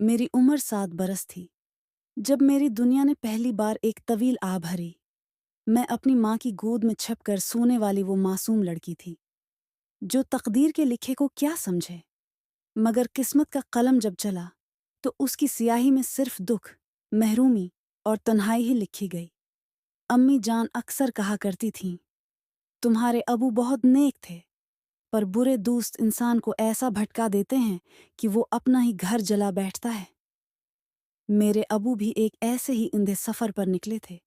मेरी उम्र 7 बरस थी जब मेरी दुनिया ने पहली बार एक तवील आ भरी। मैं अपनी माँ की गोद में छिपकर सोने वाली वो मासूम लड़की थी जो तकदीर के लिखे को क्या समझे। मगर किस्मत का कलम जब चला तो उसकी सियाही में सिर्फ दुख, महरूमी और तन्हाई ही लिखी गई। अम्मी जान अक्सर कहा करती थीं, तुम्हारे अबू बहुत नेक थे, पर बुरे दोस्त इंसान को ऐसा भटका देते हैं कि वो अपना ही घर जला बैठता है। मेरे अबू भी एक ऐसे ही अंधे सफ़र पर निकले थे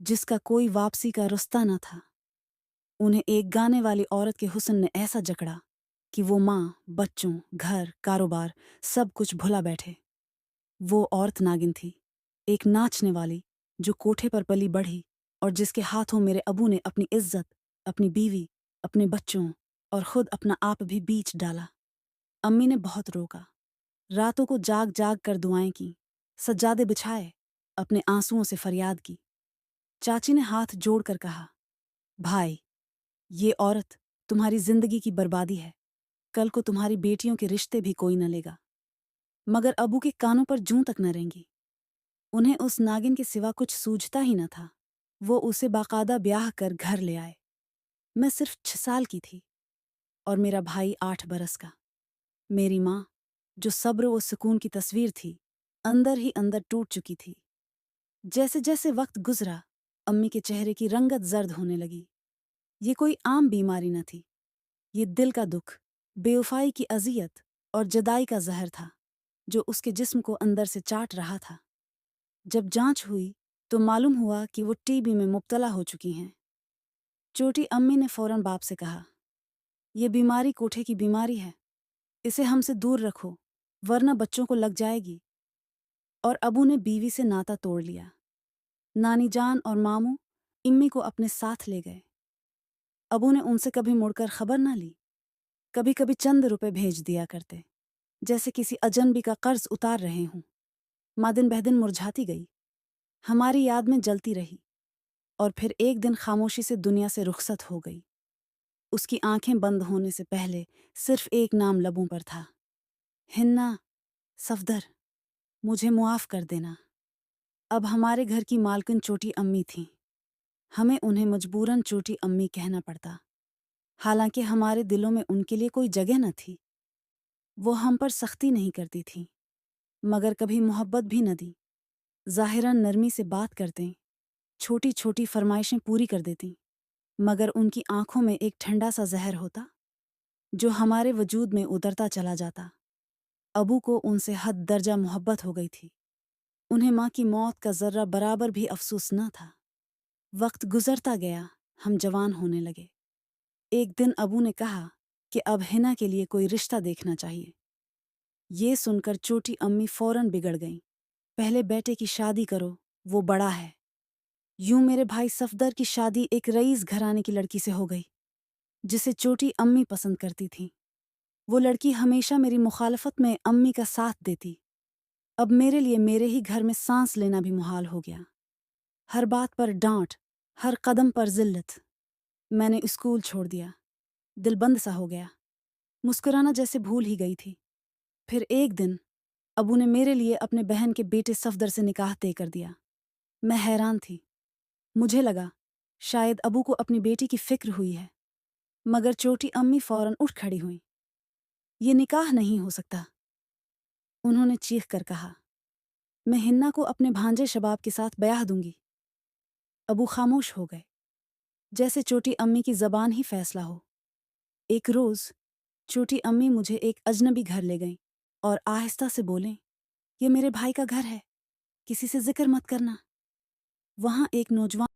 जिसका कोई वापसी का रास्ता न था। उन्हें एक गाने वाली औरत के हुस्न ने ऐसा जकड़ा कि वो माँ, बच्चों, घर, कारोबार सब कुछ भुला बैठे। वो औरत नागिन थी, एक नाचने वाली जो कोठे पर पली बढ़ी और जिसके हाथों मेरे अबू ने अपनी इज्जत, अपनी बीवी, अपने बच्चों और खुद अपना आप भी बीच डाला। अम्मी ने बहुत रोका, रातों को जाग जाग कर दुआएं की, सज्जादे बिछाए, अपने आंसुओं से फरियाद की। चाची ने हाथ जोड़कर कहा, भाई, ये औरत तुम्हारी जिंदगी की बर्बादी है। कल को तुम्हारी बेटियों के रिश्ते भी कोई न लेगा। मगर अबू के कानों पर जूं तक न रेंगी। उन्हें उस नागिन के सिवा कुछ सूझता ही न था। वो उसे बाकायदा ब्याह कर घर ले आए। मैं सिर्फ 6 साल की थी और मेरा भाई 8 बरस का। मेरी माँ, जो सब्र व सुकून की तस्वीर थी, अंदर ही अंदर टूट चुकी थी। जैसे जैसे वक्त गुजरा, अम्मी के चेहरे की रंगत जर्द होने लगी। ये कोई आम बीमारी न थी, ये दिल का दुख, बेवफाई की अजियत और जुदाई का जहर था जो उसके जिस्म को अंदर से चाट रहा था। जब जांच हुई तो मालूम हुआ कि वो टीबी में मुब्तला हो चुकी हैं। छोटी अम्मी ने फौरन बाप से कहा, ये बीमारी कोठे की बीमारी है, इसे हमसे दूर रखो वरना बच्चों को लग जाएगी। और अबू ने बीवी से नाता तोड़ लिया। नानी जान और मामू इम्मी को अपने साथ ले गए। अबू ने उनसे कभी मुड़कर खबर ना ली। कभी कभी चंद रुपए भेज दिया करते, जैसे किसी अजनबी का कर्ज उतार रहे हों। माँ दिन बह दिन मुरझाती गई, हमारी याद में जलती रही और फिर एक दिन खामोशी से दुनिया से रुखसत हो गई। उसकी आंखें बंद होने से पहले सिर्फ एक नाम लबों पर था, हिन्ना। सफदर, मुझे मुआफ कर देना। अब हमारे घर की मालकिन छोटी अम्मी थीं। हमें उन्हें मजबूरन छोटी अम्मी कहना पड़ता, हालांकि हमारे दिलों में उनके लिए कोई जगह न थी। वो हम पर सख्ती नहीं करती थीं, मगर कभी मोहब्बत भी न दी। ज़ाहिरन नरमी से बात करते, छोटी छोटी फरमाइशें पूरी कर देती, मगर उनकी आंखों में एक ठंडा सा जहर होता जो हमारे वजूद में उतरता चला जाता। अबू को उनसे हद दर्जा मोहब्बत हो गई थी। उन्हें माँ की मौत का ज़र्रा बराबर भी अफसोस न था। वक्त गुजरता गया, हम जवान होने लगे। एक दिन अबू ने कहा कि अब हिना के लिए कोई रिश्ता देखना चाहिए। ये सुनकर छोटी अम्मी फौरन बिगड़ गईं। पहले बेटे की शादी करो, वो बड़ा है। यूं मेरे भाई सफदर की शादी एक रईस घराने की लड़की से हो गई जिसे छोटी अम्मी पसंद करती थी। वो लड़की हमेशा मेरी मुखालफत में अम्मी का साथ देती। अब मेरे लिए मेरे ही घर में सांस लेना भी मुहाल हो गया। हर बात पर डांट, हर कदम पर जिल्लत। मैंने स्कूल छोड़ दिया, दिल बंद सा हो गया, मुस्कुराना जैसे भूल ही गई थी। फिर एक दिन अबू ने मेरे लिए अपने बहन के बेटे सफदर से निकाह तय कर दिया। मैं हैरान थी। मुझे लगा शायद अबू को अपनी बेटी की फिक्र हुई है, मगर छोटी अम्मी फौरन उठ खड़ी हुई। ये निकाह नहीं हो सकता, उन्होंने चीख कर कहा। मैं हिन्ना को अपने भांजे शबाब के साथ ब्याह दूंगी। अबू खामोश हो गए, जैसे छोटी अम्मी की जबान ही फैसला हो। एक रोज छोटी अम्मी मुझे एक अजनबी घर ले गईं और आहिस्ता से बोलें, ये मेरे भाई का घर है, किसी से जिक्र मत करना। वहां एक नौजवान